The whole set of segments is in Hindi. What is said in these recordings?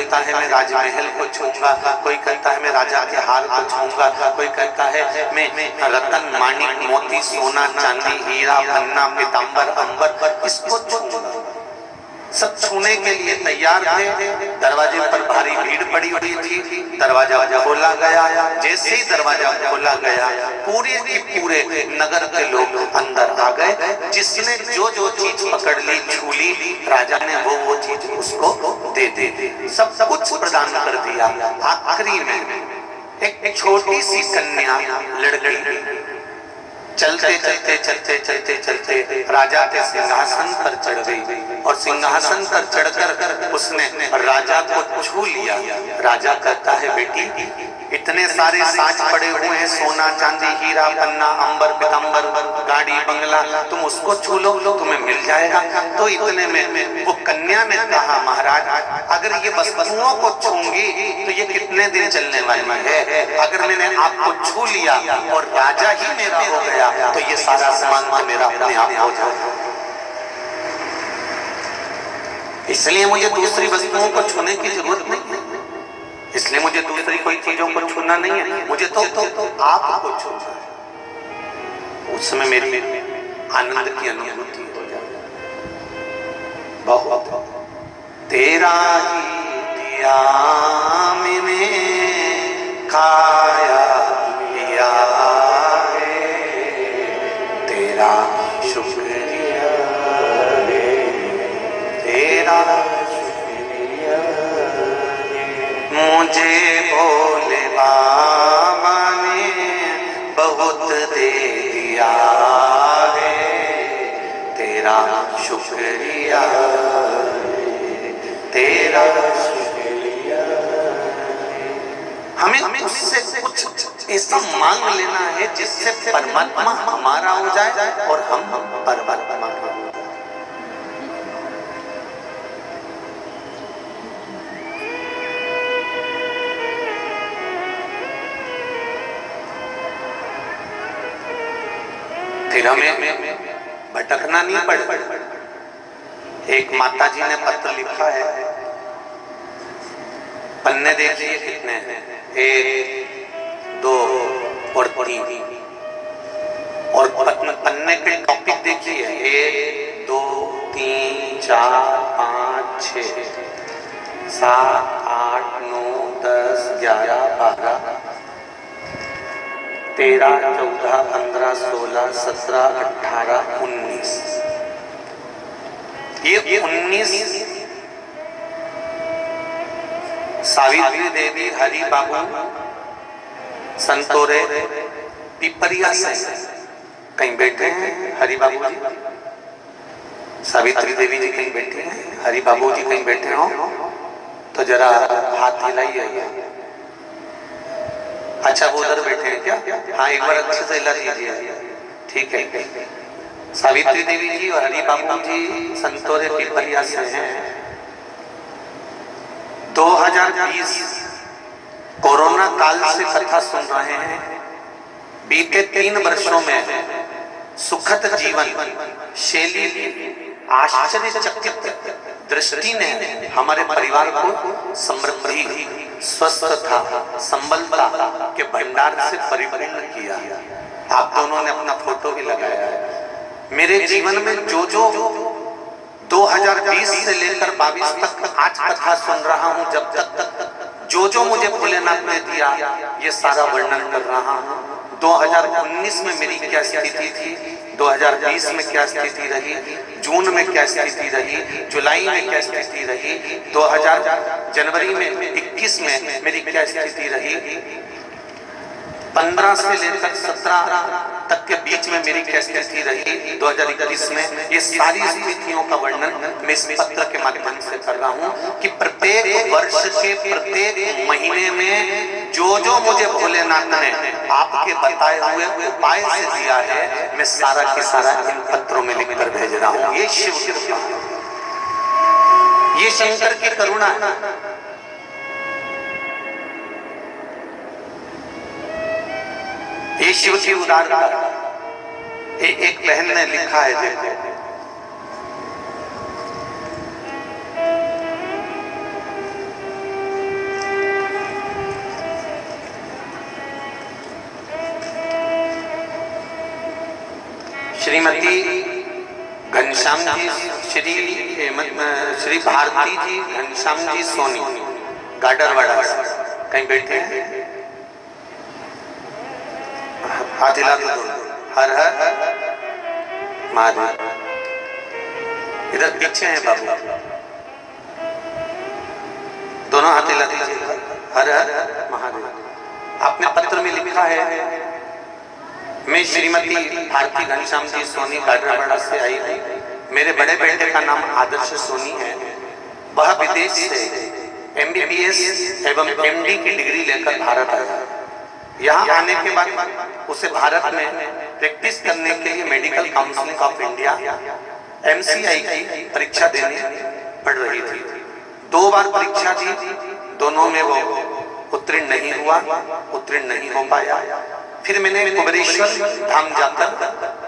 कहता है मैं राजमहल को छूऊंगा, कोई कहता है मैं राजा के हार को छूऊंगा, कोई कहता है मैं रतन माणिक मोती सोना चांदी हीरा पन्ना पीतांबर अंबर इसको छूऊंगा। सब छूने के लिए तैयार थे। दरवाजे पर भारी भीड़ पड़ी हुई थी। दरवाजा खोला गया। जैसे ही दरवाजा खोला गया पूरे के पूरे नगर के लोग अंदर आ गए। जिसने जो जो चीज पकड़ ली छू ली, राजा ने वो चीज उसको दे दे सब कुछ प्रदान कर दिया। आखिरी में एक छोटी सी कन्या लड़की चलते चलते चलते चलते चलते राजा के सिंहासन पर चढ़ गई और सिंहासन पर चढ़कर उसने राजा को छू लिया। राजा कहता है बेटी इतने सारे साज पड़े हुए हैं, सोना चांदी हीरा पन्ना अंबर पीतांबर गाड़ी बंगला, तुम उसको छू लो तुम्हें मिल जाएगा। तो इतने में वो कन्या ने कहा महाराज अगर ये वस्तुओं को छूंगी तो ये कितने दिन चलने वाली है, अगर मैंने आपको छू लिया और राजा ही मेरा हो गया तो ये सारा सामान तो मेरा अपने आप हो जाएगा। इसलिए मुझे दूसरी वस्तुओं को छूने की जरूरत नहीं, इसलिए मुझे दूसरी कोई चीजों को छूना नहीं है, मुझे तो आपको छूना है। उसमें मेरी आनंद की अनुभूति हो जाए। बहुत तेरा ही दिया मैंने खाया पिया है, तेरा शुक्रिया है, तेरा मुझे भोले बाबा ने बहुत दे दिया है, तेरा शुक्रिया तेरा शुक्रिया। हमें उससे कुछ ऐसा मांग लेना है जिससे परमात्मा हमारा हो जाए और हम परमात्मा का। फिर हमें भटकना नहीं पड़े। एक माता जी ने पत्र लिखा है, पन्ने देखिए कितने हैं, 1 2 और 3, और पन्ने के टॉपिक देखिए 1 2 3 4 5 6 7 8 9 10 11 12 13 14 15 16 17 18 19। ये 19 सावित्री देवी हरि बाबू संतोरे पिपरिया से कहीं बैठे हैं। हरि बाबू जी, सावित्री देवी जी कहीं बैठे हैं, हरि बाबू जी कहीं बैठे हो तो जरा हाथ हिलाइए। अच्छा वो उधर बैठे हैं क्या? हाँ एक बार अच्छे से हिला दीजिए। ठीक है। सावित्री देवी जी और हरि बाबू जी संतोरे पिपरिया से हैं। 2020 कोरोना काल से कथा सुन रहे हैं। बीते 3 वर्षों में सुखद जीवन शैली आश्चर्यचकित दृष्टि ने हमारे परिवार को समृद्धि स्वस्थता संबलता के भंडार से परिपूर्ण किया। आप दोनों ने अपना फोटो भी लगाया है। मेरे जीवन में जो 2020 से लेकर 22 तक आज कथा सुन रहा हूँ, जब तक जो मुझे भोलेनाथ ने दिया ये सारा वर्णन कर रहा हूँ। 2019 में मेरी क्या स्थिति थी, 2020 में क्या स्थिति रही, जून में क्या स्थिति रही, जुलाई में क्या स्थिति रही, 2000 जनवरी में 21 में मेरी क्या स्थिति रही, 15 से लेकर 17 तक के बीच में मेरी क्या स्थिति रही, 2021 में, ये सारी स्थितियों का वर्णन मैं इस पत्र के माध्यम से कर रहा हूँ कि प्रत्येक वर्ष के प्रत्येक महीने में जो मुझे भोलेनाथ ने आपके बताए हुए उपाय से दिया है, मैं सारा के सारा इन पत्रों में लिखकर भेज रहा हूँ। ये शिव कृपा, ये शंकर की करुणा है। ये शिव की उदारता। एक बहन ने लिखा है, देखो श्रीमती घनश्याम जी, श्री भारती जी घनश्याम जी सोनी गाडरवाड़ा कहीं बैठे हैं? हाथ हिला दो। हर हर महादेव। इधर पीछे हैं बाबू, दोनों हाथ हिला दीजिए। हर हर महादेव। आपने पत्र में लिखा है, मैं श्रीमती भारती घनश्याम जी सोनी गाडरवाड़ा से आई हूँ। मेरे बड़े बेटे का नाम आदर्श सोनी है। वह विदेश से MBBS एवं MD की डिग्री लेकर भारत आया। यहाँ आने के बाद उसे भारत में प्रैक्टिस करने के लिए medical council of India MCI की परीक्षा देनी पड़ रही थी। 2 बार परीक्षा दी, दोनों में वो उत्तीर्ण नहीं हो पाया। फिर मैंने कुबेरेश्वर धाम जाकर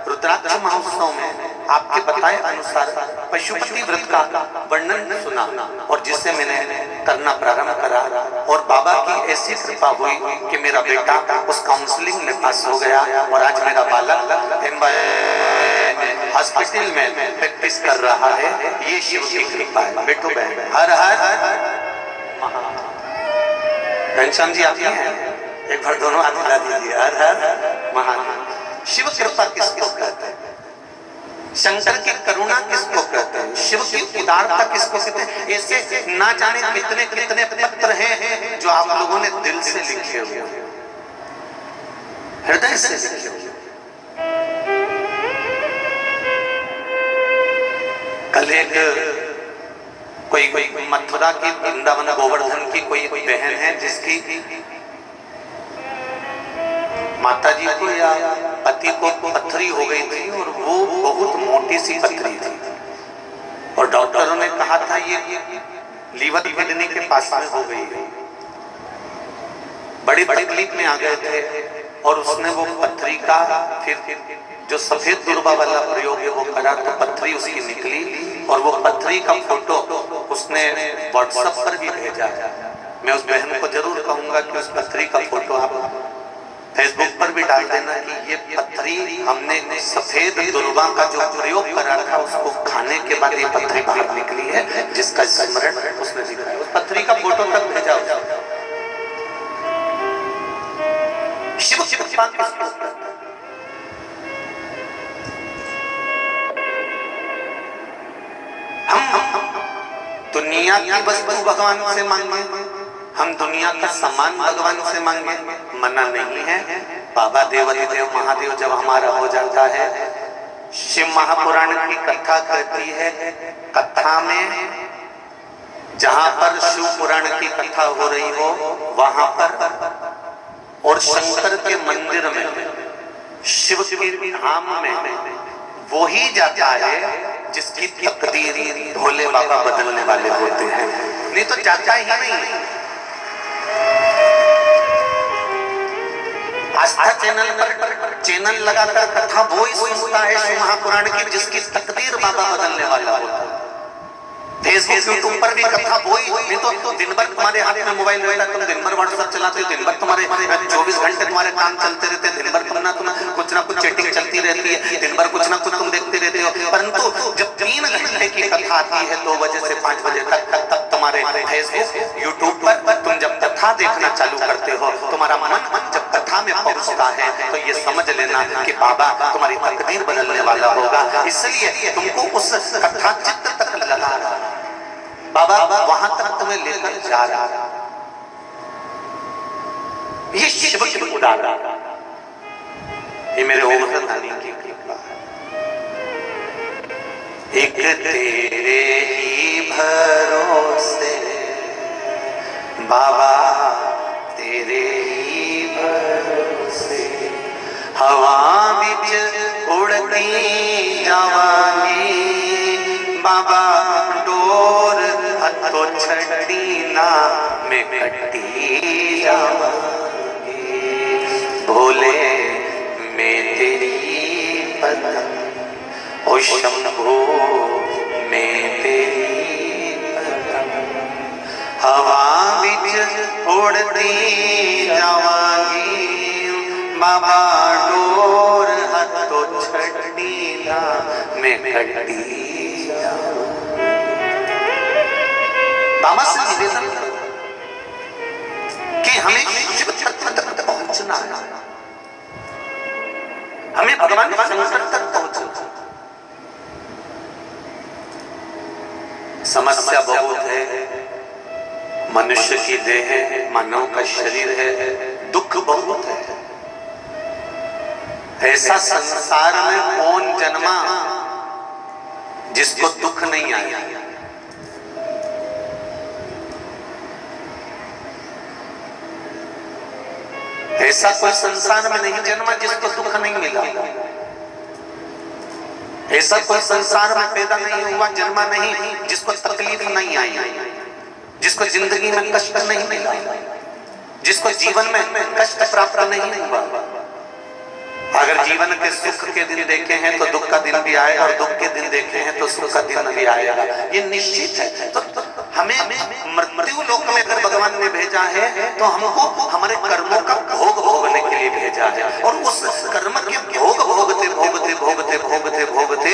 रुद्राक्ष महोत्सव में आपके बताए अनुसार पशुपति व्रत का वर्णन सुना और जिसे मैंने करना प्रारंभ करा और बाबा की ऐसी कृपा हुई कि मेरा बेटा उस काउंसलिंग में पास हो गया और आज मेरा बालक हॉस्पिटल में प्रैक्टिस कर रहा है। ये शिव की कृपा है। बेटो बहन, हर हर घनश्याम जी आप हैं? एक बार दोनों हाथ मिला दीजिए। हर हर महादेव। शिव कृपा किसको कहते हैं? शंकर की करुणा किसको कहते हैं? शिव की उदारता किसको कहते हैं? ऐसे ना जाने कितने कितने पत्र हैं जो आप लोगों ने दिल से लिखे हुए, हृदय से लिखे हुए। कल एक कोई मथुरा की, वृंदावन गोवर्धन की कोई बहन है जिसकी माता जी को या पति को पथरी हो गई थी और वो बहुत मोटी सी पथरी थी और डॉक्टरों ने कहा था ये लीवर किडनी के पास में हो गई है। बड़ी तकलीफ में आ गए थे और उसने वो पथरी का फिर जो सफेद दुर्बा वाला प्रयोग है वो करा तो पथरी उसकी निकली और वो पथरी का फोटो उसने व्हाट्सएप पर भी भेजा। मैं उस बहन को जरूर कहूंगा कि उस पथरी का फोटो आप फेसबुक पर भी डाल देना कि ये पथरी हमने सफेद दुर्बा का जो प्रयोग करा था उसको खाने के बाद ये पथरी बाहर निकली है, जिसका स्मरण उसने दिखाया। उस पथरी का फोटो तक भेजा। शिव कृपा किसको कहते हैं? हम दुनिया की वस्तु भगवान से मांगे, हम दुनिया का सामान भगवान से मांगे, मना नहीं है। बाबा देवाधिदेव महादेव जब हमारा हो जाता है, शिव महापुराण की कथा कहती है, कथा में जहां पर शिव पुराण की कथा हो रही हो वहां पर और शंकर के मंदिर में, शिव के धाम में वो ही जाता है जिसकी तकदीर भोले बाबा बदलने वाले होते हैं, नहीं तो जाता ही नहीं। आस्था चैनल पर चैनल लगाकर कथा वो ही सुनता है शिव महापुराण की जिसकी तकदीर बाबा बदलने वाला होता है। फेसबुक यूट्यूब पर भी कथा वो ही, नहीं तो दिन भर तुम्हारे हाथ में मोबाइल रहता है, तुम दिन भर व्हाट्सएप चलाते हो, दिन भर तुम्हारे 24 घंटे तुम्हारे काम चलते रहते हैं, दिन भर तुम कुछ ना कुछ चैटिंग चलती रहती है, दिन भर कुछ ना कुछ तुम देखते रहते हो। परंतु जब 3 घंटे की कथा आती है 2 बजे से 5 बजे तक, तब तुम्हारे फेसबुक यूट्यूब पर तुम जब कथा देखना चालू करते हो, तुम्हारा मन जब कथा में पहुंचता है तो ये समझ लेना कि बाबा तुम्हारी तकदीर बदलने वाला होगा। इसलिए तुमको उस कथा चित्त तक लगा रहा, बाबा वहां तक तुम्हें लेकर जा रहा। ये शिव की उदाहरण, ये मेरे ओघर धानी की कृपा। एक तेरे ही भरोसे बाबा, तेरे ही भरोसे हवा बिच उड़ती जावांगी बाबा, डोर हथो छड़ी ना मैं कटी जावांगी। भोले मैं तेरी पतंग, ओ शंभो मैं तेरी पतंग, हवा बिच उड़ती जावांगी बाबा, डोर हथो छड़ी में कटी बाबा से निवेदन कि हमें शिव तत्व तक पहुंचना है, हमें भगवान शंकर तक पहुंचना। समस्या बहुत है, मनुष्य की देह है, मानव का शरीर है, दुख बहुत है। ऐसा संसार में कौन जन्मा जिसको दुख नहीं आया? ऐसा कोई संसार में नहीं जन्मा जिसको दुख नहीं मिला। ऐसा कोई संसार में पैदा नहीं हुआ, जन्मा नहीं जिसको तकलीफ नहीं आई, जिसको जिंदगी में कष्ट नहीं मिला, जिसको जीवन में कष्ट प्राप्त नहीं हुआ। अगर जीवन के सुख के दिन देखे हैं तो दुख का दिन भी आएगा, और दुख के दिन देखे हैं तो सुख का दिन भी आएगा, ये निश्चित है। तो हमें मृत्यु लोक में अगर भगवान ने भेजा है तो हमको हमारे कर्मों का भोग भोगने के लिए भेजा है। और उस कर्म के भोग भोगते भोगते भोगते भोगते भोगते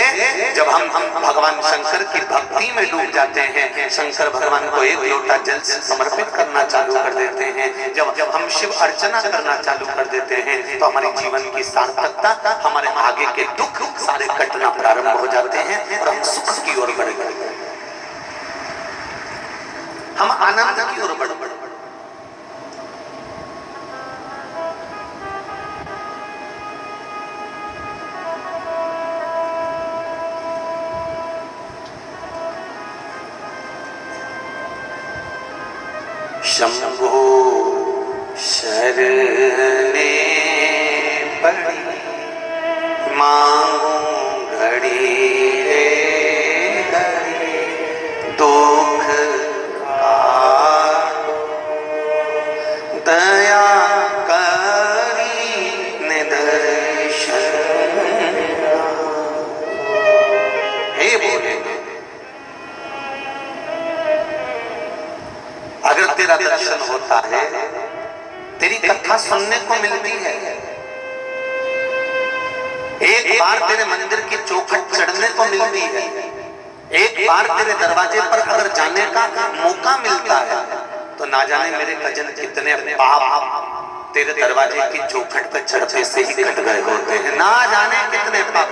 जब हम भगवान शंकर की भक्ति में डूब जाते हैं, शंकर भगवान को एक लोटा जल से समर्पित करना चालू कर देते हैं, जब हम शिव अर्चना करना चालू कर देते हैं तो हमारे जीवन की सार्थकता, हमारे आगे के दुख सारे कटना प्रारंभ हो जाते हैं और हम सुख की ओर बढ़ गए, हम आनंद की ओर बढ़ बढ़ शंभो शरणे पड़ी मांगू घड़ी रे घड़ी दुख काटो दया करी निदर्शन हे बोले। अगर तेरा दर्शन होता है, तेरी कथा सुनने को मिलती है, एक बार तेरे मंदिर की चौखट चढ़ने को मिलती है, एक बार तेरे दरवाजे पर अगर जाने का मौका मिलता है, तो ना जाने मेरे कजन कितने पाप तेरे दरवाजे की चौखट पर चढ़ने से ही कट गए होते हैं, ना जाने कितने पाप।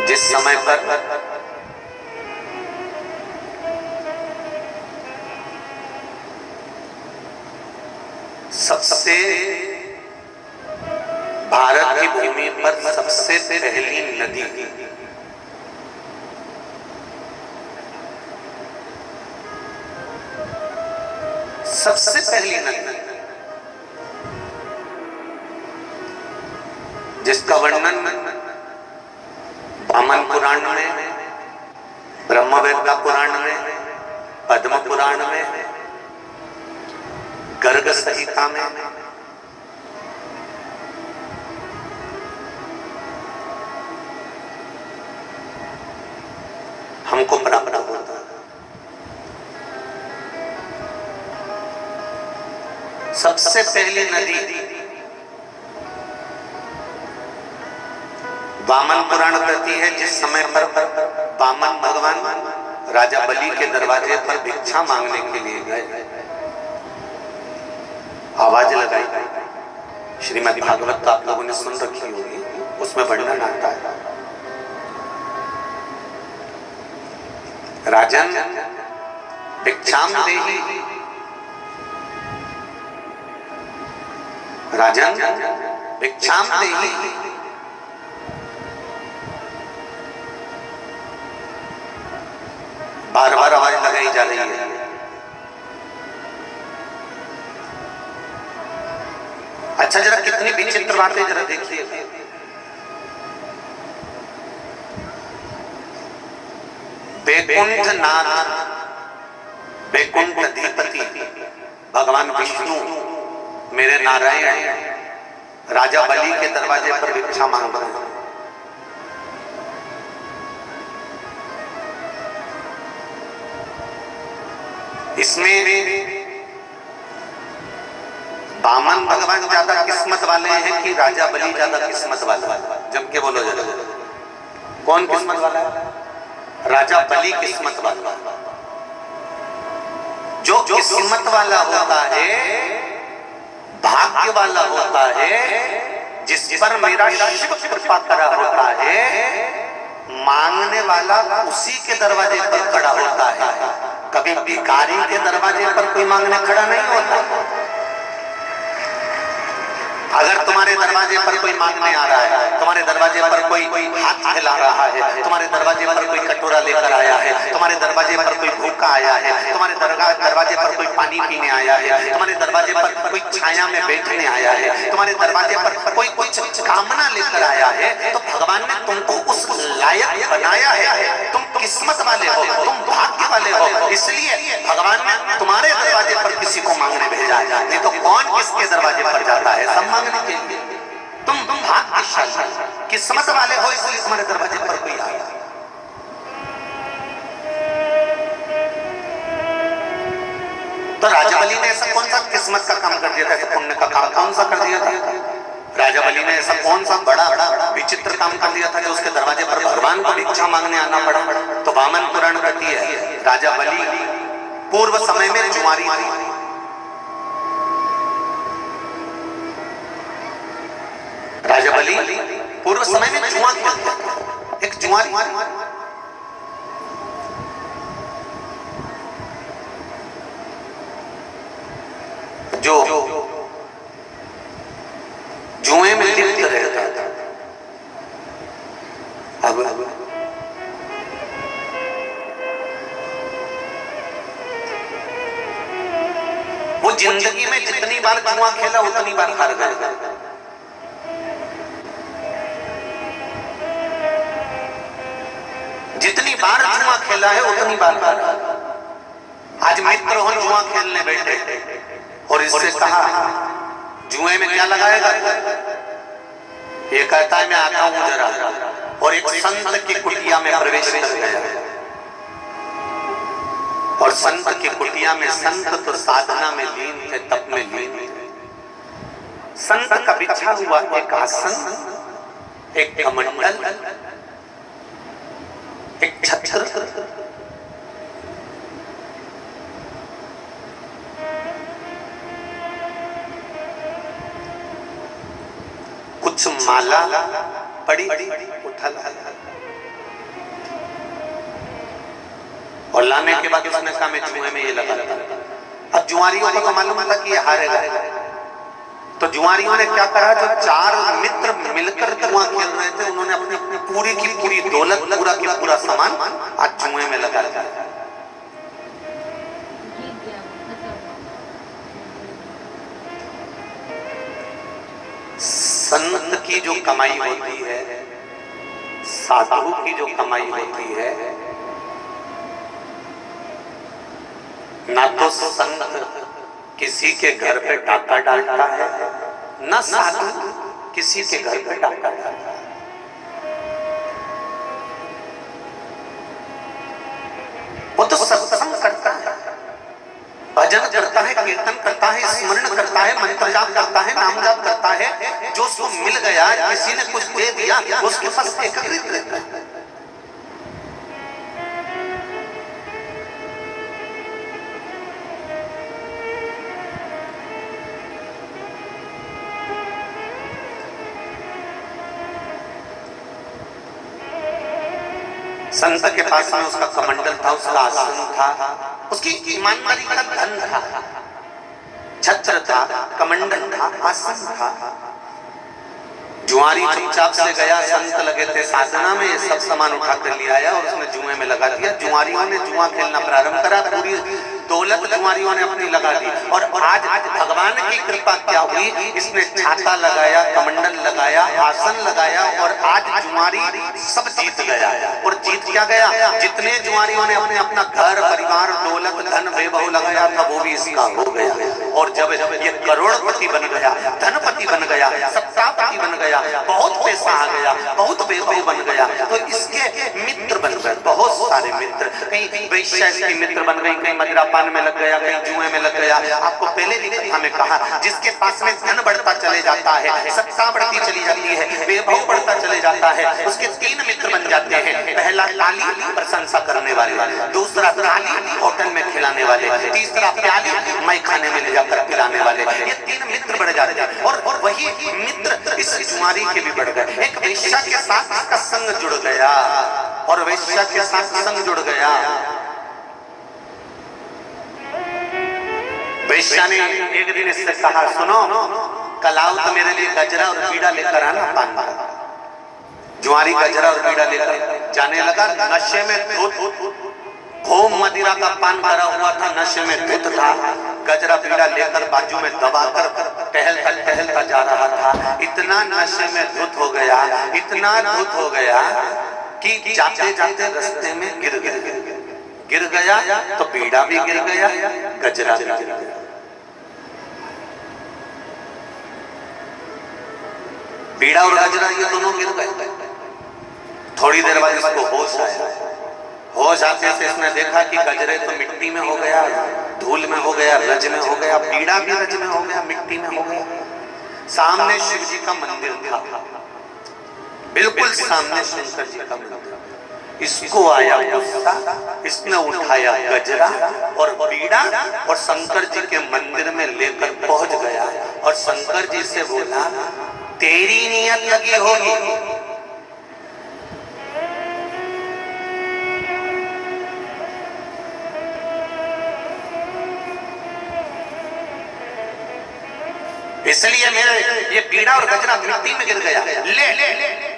जिस समय पर सबसे भारत की भूमि पर सबसे पहली नदी सबसे पहली नदी जिसका वर्णन वामन पुराण में, ब्रह्मवेत्ता पुराण में, पद्म पुराण में, गर्ग संहिता में, हमको प्राप्त होता है। सबसे पहली नदी वामन पुराण कहती है, जिस समय पर वामन भगवान राजा बलि के दरवाजे पर भिक्षा मांगने के लिए गए, आवाज लगाई। श्रीमद् भागवत आप लोगों ने सुन रखी होगी, उसमें वर्णन आता है, राजन भिक्षाम देहि, राजन भिक्षाम देहि। बार बार आवाज लगाई जा रही है। अच्छा, जरा कितनी विचित्र बातें जरा देखिए। बैकुंठ नाथ, बैकुंठ अधिपति, भगवान विष्णु मेरे नारायण राजा बलि के दरवाजे पर भिक्षा मांग रहे हैं। इसमें बामन भगवान ज्यादा किस्मत वाले हैं कि राजा बलि ज्यादा किस्मत वाला? जम के बोलो जरा, कौन किस्मत वाला है? राजा बलि किस्मत वाला। जो किस्मत वाला होता है, भाग्य वाला होता है, जिस पर मेरा शिव कृपा करा होता है, मांगने वाला उसी के दरवाजे पर खड़ा होता है। कभी भिखारी के दरवाजे पर कोई मांगने खड़ा नहीं होता। अगर तुम्हारे दरवाजे पर कोई मांगने आ रहा है, तुम्हारे दरवाजे पर कोई हाथ हिला रहा है, तुम्हारे दरवाजे पर कोई कटोरा लेकर आया है, तुम्हारे दरवाजे पर कोई भूखा आया है, तुम्हारे दरवाजे पर कोई पानी पीने आया है, तुम्हारे दरवाजे पर कोई छाया में बैठने आया है, तुम्हारे दरवाजे पर कोई कुछ कामना लेकर आया है, तो भगवान ने तुमको उस लायक बनाया है। तुम किस्मत वाले हो, तुम भाग्य वाले हो, इसलिए भगवान ने तुम्हारे दरवाजे पर किसी को मांगने भेजा है। नहीं तो कौन किसके दरवाजे पर जाता है? सब मांगने के लिए। तुम भाग्यशाली किस्मत वाले हो, इसलिए तुम्हारे दरवाजे पर कोई आया। तो राजा बलि ने ऐसा कौन सा किस्मत का काम कर दिया था? पुण्य का काम कौन सा कर दिया था? राजा बलि ने ऐसा कौन सा बड़ा विचित्र काम कर दिया था जो उसके दरवाजे पर भगवान को भिक्षा मांगने आना पड़ा? तो वामन पुराण कहती है राजा बलि पूर्व समय में जुआरी थी। राजा बलि पूर्व समय में जुआ खेलता था। एक जुआरी जो जुए में लिप्त रहता था। अब वो जिंदगी में जितनी बार जुआ खेला उतनी बार हार गया। जितनी बार जुआ खेला है उतनी बार हारा। आज मित्र हो जुआ खेलने बैठे और इससे कहा जुए में क्या लगाएगा? ये कहता है मैं आता हूं जरा, और एक संत की कुटिया में प्रवेश कर गया। और संत की कुटिया में संत तो साधना में लीन थे, तप में लीन थे। संत का बिछा हुआ एक आसन, एक कमंडल, एक छत्र, कुछ माला पड़ी उठा और लाने के बाद उसने कहा मैं जुए में ये लगा था। अब जुआरियों को तो मालूम था कि ये हारेगा, तो जुआरियों ने क्या करा? जो चार मित्र मिलकर जुआ खेल रहे थे, उन्होंने अपनी पूरी की पूरी दौलत, पूरा की पूरा सामान आज जुए में लगा दिया। संत की जो कमाई होती है, साधु की जो कमाई होती है, ना तो संत किसी के घर पे डाका डालता है, ना साधु किसी के घर पे डाका डालता है। वो तो सत्संग करता है, भजन करता है, कीर्तन करता है, स्मरण करता है, मंत्र जाप करता है, नाम जाप करता है। जो उसको मिल गया, किसी ने कुछ दे दिया, उसके पास एकत्रित रहता है। संत के पास में उसका कमंडल था, उसका आसन था, उसकी ईमानदारी का धन था, छत्र था, कमंडल था, आसन था। जुआरी चुपचाप से गया, संत लगे थे साधना में, ये सब सामान उठा कर ले आया और उसने जुए में लगा दिया। जुआरियों ने जुआ खेलना प्रारंभ करा, पूरी दौलत जुआरियों ने अपनी लगा दी। और आज भगवान की कृपा क्या हुई? इसने छाता लगाया, कमंडल लगाया, आसन लगाया और आज जुआरी सब जीत गया। और जीत क्या गया? जितने जुआरियों ने अपने अपना घर परिवार, दौलत, धन, वैभव लगाया था, वो भी इसका हो गया। और जब ये करोड़पति बन गया, धनपति बन गया, सत्तापति बन गया, बहुत पैसा आ गया, बहुत वैभव बन गया, तो इसके मित्र बन गए, बहुत सारे मित्र। कहीं वैश्या इसके मित्र बन गई, कहीं मदिरापान में लग गया, कहीं जुए में लग गया। आपको पहले भी कथा में कहा, जिसके पास में धन बढ़ता चले जाता है, सत्ता बढ़ती चली जाती है, वैभव बढ़ता चले जाता है, उसके 3 मित्र बन जाते हैं। पहला ताली प्रशंसा करने वाले, दूसरा ताली होटल में खिलाने वाले, तीसरा प्याली मैं खाने में ले जाकर पिलाने वाले। ये 3 मित्र बढ़ जाते हैं। और वही मित्र इस जुआरी के भी बढ़ गए। एक वेश्या के साथ इसका संग जुड़ गया, और वेश्या के साथ संग जुड़ गया। वेश्या ने एक दिन इससे कहा, सुनो कल आओ तो मेरे लिए गजरा और बीड़ा लेकर आना पान का। जुआरी गजरा और बीड़ा लेकर जाने लगा। नशे में धुत, खूब मदिरा का पान करा हुआ था, नशे में धुत था। गजरा बीड़ा लेकर बाजू में दबाकर टहलता जा रहा था। इतना नशे में धुत हो गया, इतना धुत हो गया कि जाते जाते रास्ते में गिर गया। तो बीड़ा भी गिर गया, गजरा भी गिर गया। बीड़ा और गजरा ये दोनों गिर गए। थोड़ी देर बाद इसको होश आया। होश आते से इसने देखा कि गजरे तो मिट्टी में हो गया, धूल में हो गया, रज में हो गया, बीड़ा भी रज में हो गया, मिट्टी में हो गया। सामने शिव जी का मंदिर था, बिल्कुल सामने शंकर जी का मंदिर। इसको आया गुस्सा, इसने उठाया गजरा और बीड़ा और शंकर जी के मंदिर में लेकर पहुंच गया। और शंकर जी से बोला, तेरी नियत लगी होगी, इसलिए मेरे ये बीड़ा और गजरा मिट्टी में गिर गया, ले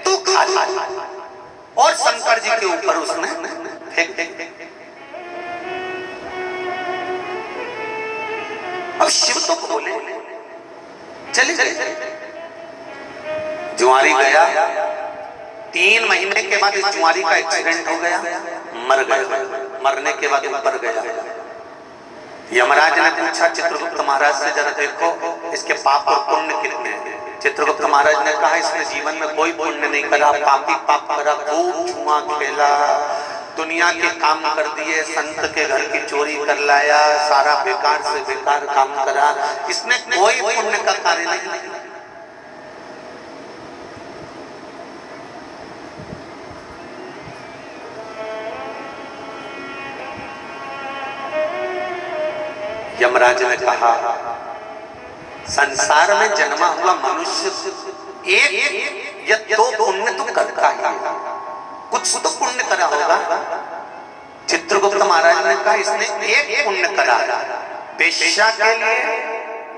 तू खा। और शंकर जी के ऊपर उसने फेंक। अब शिव तो बोले, चले। जुआरी गया, 3 महीने के बाद इस जुआरी का एक्सीडेंट हो गया, मर गया। मरने के बाद ऊपर गया। यमराज ने पूछा चित्रगुप्त महाराज से, जरा देखो इसके पाप और पुण्य कितने हैं। चित्रगुप्त महाराज ने कहा, इसने जीवन में कोई पुण्य नहीं करा, पापी पाप करा, खूब जुआ खेला, दुनिया के काम कर दिए, संत के घर की चोरी कर लाया, सारा बेकार से बेकार काम करा, इसने कोई पुण्य का कार्य नहीं। यमराज ने कहा, संसार में जन्मा हुआ मनुष्य एक या 2 पुण्य तो करता ही, कुछ तो पुण्य करा होगा। चित्रगुप्त महाराज ने कहा, इसने एक पुण्य करा। वेश्या के लिए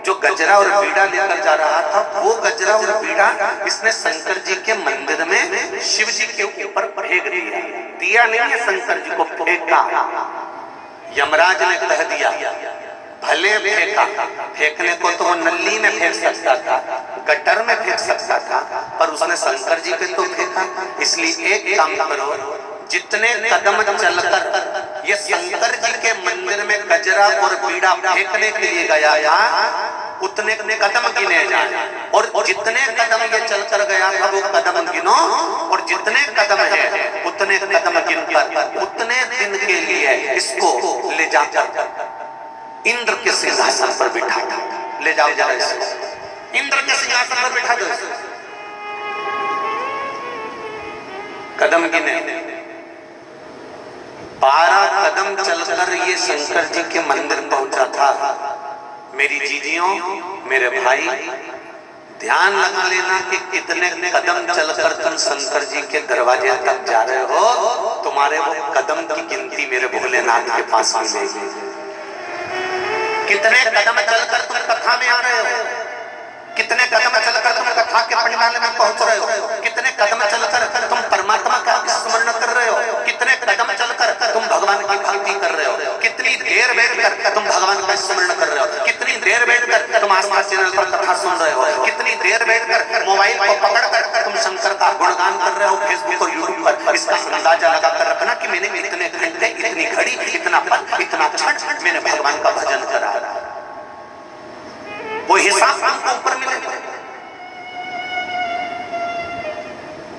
जो गजरा और बीड़ा लेकर जा रहा था, वो गजरा और बीड़ा इसने शंकर जी के मंदिर में शिव जी के ऊपर फेंक दिया नहीं है, शंकर जी को फेंका। यमराज ने कह दिया, भले फेंका, फेंकने को तो वो नल्ली में फेंक सकता था, गटर में फेंक सकता था, पर उसने शंकर जी पे तो फेंका। इसलिए एक काम करो, जितने कदम चलकर ये शंकर जी के मंदिर में गजरा और बीड़ा फेंकने के लिए गया था, उतने कदम गिने जाए। और जितने कदम ये चलकर गया था वो कदम गिनो, और जितने कदम है उतने कदम गिनकर उतने दिन के लिए इसको ले जाकर इंद्र के सिंहासन पर बिठा, ले जाओ जरा इसको इंद्र के सिंहासन पर बिठा दो। कदम गिने, 12 कदम चलकर ये शंकर जी के मंदिर पहुंचा था। मेरी जीजियों, मेरे भाई, ध्यान लगा लेना कि कितने कदम चलकर तुम शंकर जी के दरवाजे तक जा रहे हो। तुम्हारे वो कदम की गिनती मेरे भोलेनाथ के पास मिलेगी। कितने कदम चलकर तुम कथा में आ रहे हो, कितने कदम चलकर तुम कथा के पंडाल में पहुंच रहे हो, कितने कदम चलकर तुम परमात्मा का स्मरण कर रहे हो, कितने कदम चलकर तुम भगवान की भक्ति कर रहे हो, कितनी देर बैठकर तुम भगवान का स्मरण कर रहे हो, कितनी देर बैठकर तुम आस्था चैनल पर कथा सुन रहे हो, कितनी देर बैठकर मोबाइल को पकड़कर तुम शंकर का गुणगान कर रहे हो फेसबुक और यूट्यूब पर। इसका अंदाजा लगाकर रखना कि मैंने इतने घंटे, इतनी घड़ी, इतना पल, इतना क्षण मैंने भगवान का भजन करा। वो हिसाब हमको ऊपर मिलेगा।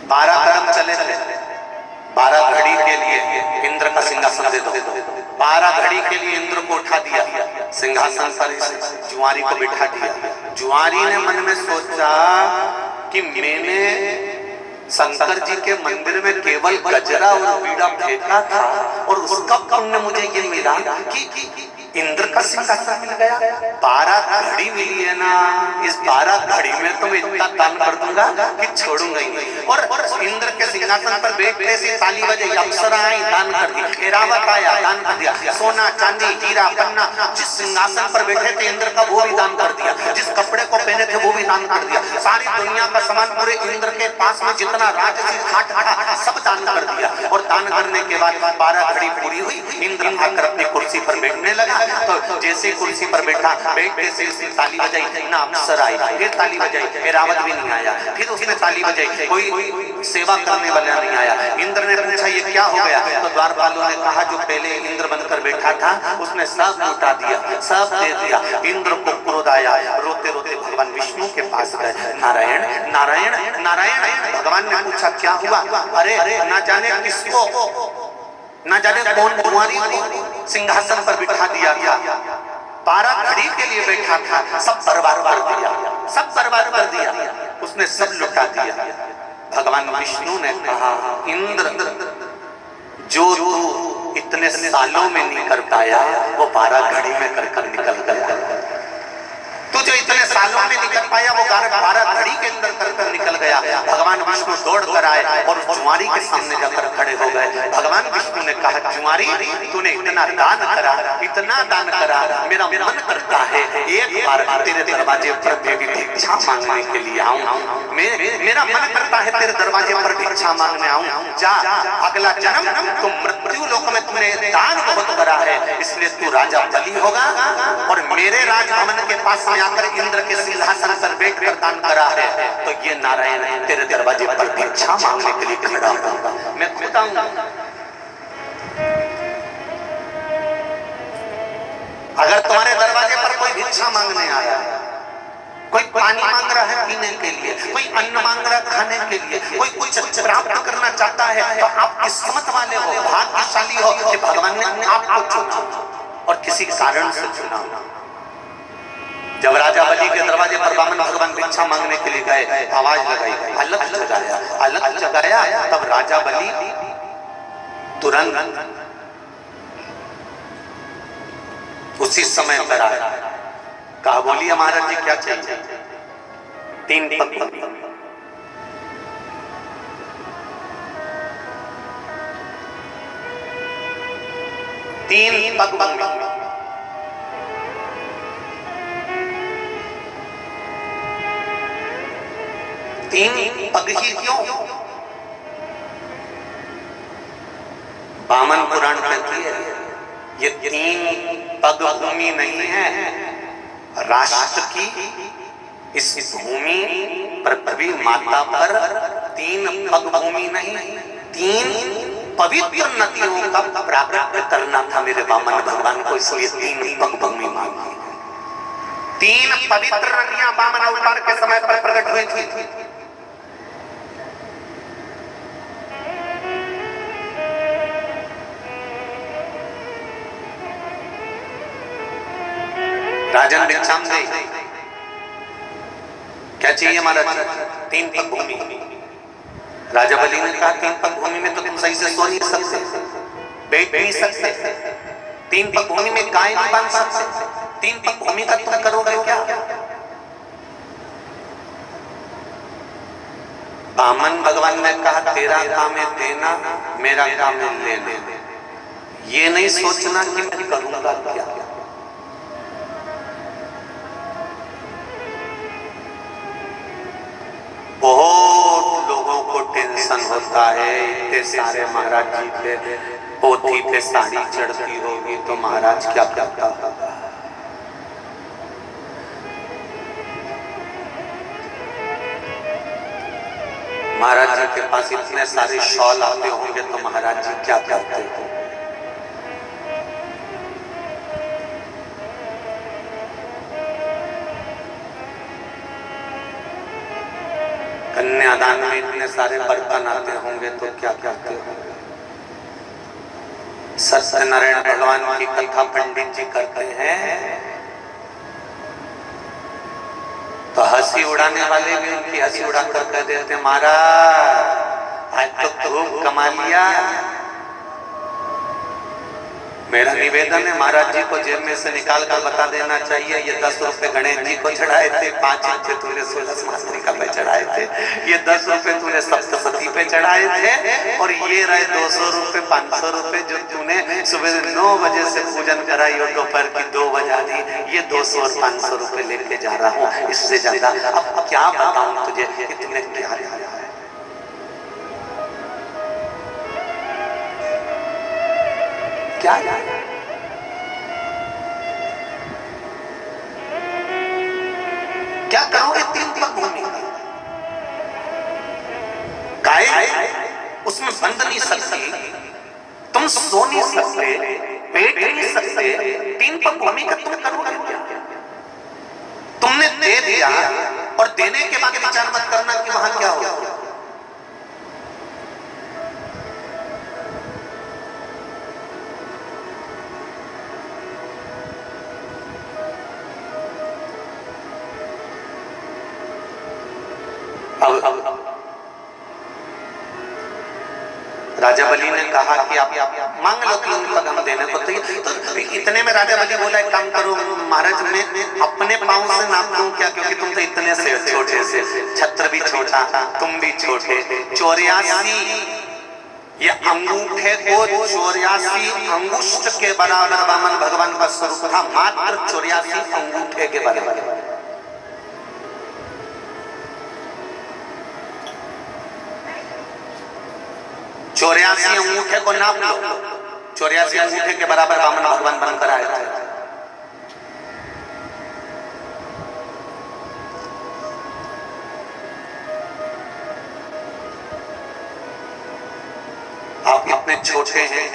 12 कदम चले थे, 12 घड़ी के लिए इंद्र का सिंहासन दे दो। 12 घड़ी के लिए इंद्र को उठा दिया, सिंहासन पर इस जुआरी को बिठा दिया। जुआरी ने मन में सोचा कि मैंने शंकर जी के मंदिर में केवल गजरा और बीड़ा फेंका था और उसका पुण्य मुझे ये मिला कि इंद्र का सिंहासन मिल गया। 12 घड़ी मिली है ना, इस 12 घड़ी में तो मैं इतना दान कर दूंगा कि छोड़ूंगा ही नहीं। और इंद्र के सिंहासन पर बैठने से ताली बजाई, अप्सरा आई दान कर दी, एरावत आया दान कर दिया, सोना चांदी हीरा पन्ना जिस सिंहासन पर बैठे थे इंद्र का वो भी दान कर दिया, जिस कपड़े को पहने थे वो भी दान कर दिया, सारी दुनिया का सामान पूरे इंद्र के पास में जितना राजसी खाट था सब दान कर दिया। और दान करने के बाद 12 घड़ी पूरी हुई, इंद्र आकर अपनी कुर्सी पर बैठने लगा। तो जैसे कुर्सी पर बैठा, बैठते से उसने ताली बजाई, ना अप्सरा आई, फिर ताली बजाई, एरावत भी नहीं आया, फिर उसने ताली बजाई, कोई सेवा करने वाला नहीं आया। इंद्र ने पूछा ये क्या हो गया? तो द्वारपालों ने कहा जो पहले इंद्र बनकर बैठा था उसने सब लुटा दिया, सब दे दिया। इंद्र को क्रोध आया, रोते रोते भगवान विष्णु के पास गए, नारायण नारायण नारायण। भगवान ने पूछा क्या हुआ? अरे ना जाने किसको, ना जाने कौन कुंवारी को सिंहासन पर बिठा दिया था, 12 घड़ी के लिए बैठा था, सब बर्बाद कर दिया, सब बर्बाद कर दिया, उसने सब लुटा दिया। भगवान विष्णु ने कहा इंद्र जो तू इतने सालों में नहीं कर पाया वो 12 घड़ी में कर निकल गया। तू जो इतने सालों में निकल पाया वो 12 घड़ी के अंदर कर निकल गया। भगवान विष्णु दौड़ कर आए और जुआरी के सामने जाकर खड़े हो गए। भगवान विष्णु ने कहा जुआरी तूने इतना दान करा, इतना दान करा, मेरा मन करता है एक बार तेरे दरवाजे पर मैं भी भिक्षा मांगने के लिए आऊं। मेरा मन करता है तेरे दरवाजे पर भिक्षा मांगने आऊं। जा, अगला जन्म तुम मृत्यु लोक में तुमने दान बहुत करा है, इसलिए तू राजा बलि होगा और मेरे राजभवन के पास आकर इंद्र के सिंहासन पर बैठकर दान करा है। तो ये नारायण तेरे दरवाजे पर भिक्षा मांगने के लिए खड़ा होगा। मैं खुद आऊंगा। अगर तुम्हारे दरवाजे पर कोई भिक्षा मांगने आया, कोई पानी मांग रहा है पीने के लिए, कोई अन्न मांग रहा है खाने के लिए, कोई कुछ प्राप्त करना चाहता है, तो आप किस्मत वाले हो, भाग्यशाली हो कि भगवान ने आपको चुना और किसी कारण से चुना। जब राजा बलि के दरवाजे पर वामन भगवान भिक्षा मांगने के लिए गए, आवाज लगाई, अलग जगाया, तब राजा बलि तुरंत उसी समय पर आया। कहा बोलिए महाराज जी क्या चाहिए? 3 पग, 3 पग, 3 पग ही क्यों? वामन पुराण कहती है ये 3 पग भूमि नहीं है, राष्ट्र की इस भूमि पर पृथ्वी माता पर 3 पग भूमि नहीं, 3 पवित्र नदियों का प्राप्त करना था मेरे वामन भगवान को, इसलिए 3 पग भूमि मांगी। 3 पवित्र नदियां वामन अवतार के समय पर प्रकट हुई थी। राजन भिक्षाम दे, क्या चाहिए महाराज? 3 पग भूमि। राजा बलि ने कहा 3 पग भूमि में तो तुम सही से सो नहीं सकते, बैठ नहीं सकते, 3 पग भूमि में गाय नहीं बांध सकते, 3 पग भूमि का तुम करोगे क्या? वामन भगवान ने कहा तेरा काम है देना, मेरा काम है लेना, ये नहीं सोचना कि मैं करूंगा क्या। बहुत लोगों को टेंशन होता है, इतने सारे महाराज जी पे पोथी पे साड़ी चढ़ती होगी तो महाराज क्या करता होगा। महाराज जी के पास इतने सारे शॉल आते होंगे तो महाराज जी क्या करते हो। कन्यादान में इतने सारे बर्तन आते होंगे तो क्या करते होंगे। सत्यनारायण भगवान की कथा पंडित जी करते हैं तो हंसी उड़ाने वाले भी उनकी हंसी उड़ाकर कह देते हैं, महाराज आज तो खूब कमा लिया। मेरा निवेदन है महाराज जी को जेब में से निकाल कर बता देना चाहिए, ये 10 रुपए गणेश जी को चढ़ाए थे, 5 रुपए तूने 16 मास्टरिका पे चढ़ाए थे, ये 10 रुपए तूने सप्तपदी पे चढ़ाए थे, और ये रहे 200 रुपए 500 रुपए जो तूने सुबह 9 बजे से पूजन कराई और दोपहर की 2 बजा दी, ये 200 और 500 रुपए लेके जा रहा हूँ, इससे ज्यादा अब क्या बताऊं तुझे, इतने क्या क्या क्या करोगे 3 पग भूमि गाय उसमें बंद नहीं सकती, तुम सो नहीं सकते, बैठ नहीं सकते, 3 पग भूमि का तुम करोगे क्या। तुमने दे दिया और देने के बाद विचार मत करना कि वहां क्या होगा। राजा बलि ने कहा कि आप मांग लो 3 पग हम देने को, तो इतने में राजा बलि बोला एक काम करो महाराज, मैं अपने पांव से नाप दूं क्या, क्योंकि तुम तो इतने से छोटे से, छत्र भी छोटा तुम भी छोटे, 84 ये अंगूठे को 84 अंगुष्ठ के बराबर वामन भगवान का स्वरूप था, मात्र 84 अंगूठे के बराबर। चौरासी अंगूठे को नाप लो, 84 अंगूठे के बराबर वामन भगवान बनकर आए थे। आप इतने छोटे हैं,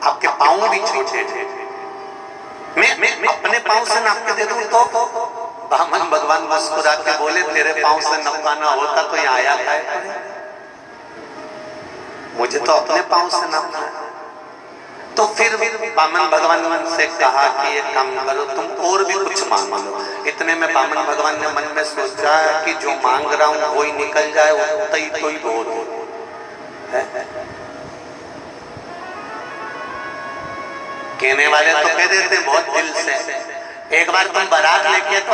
आपके पांव भी छोटे थे, मैं अपने पांव से नाप के दे दूं तो वामन भगवान मुस्कुरा के बोले, तेरे पांव से नपाना होता तो यहाँ आया था, मुझे तो अपने पांव से नापना है। तो फिर वामन भगवान से कहा कि एक काम करो, तुम और भी कुछ मांग लो। इतने में वामन भगवान ने मन में सोचा कि जो मांग रहा हूं वही निकल जाए, उतना ही तो ही बहुत है। कहने वाले तो कह देते बहुत दिल से, एक बार तुम बारात लेके तो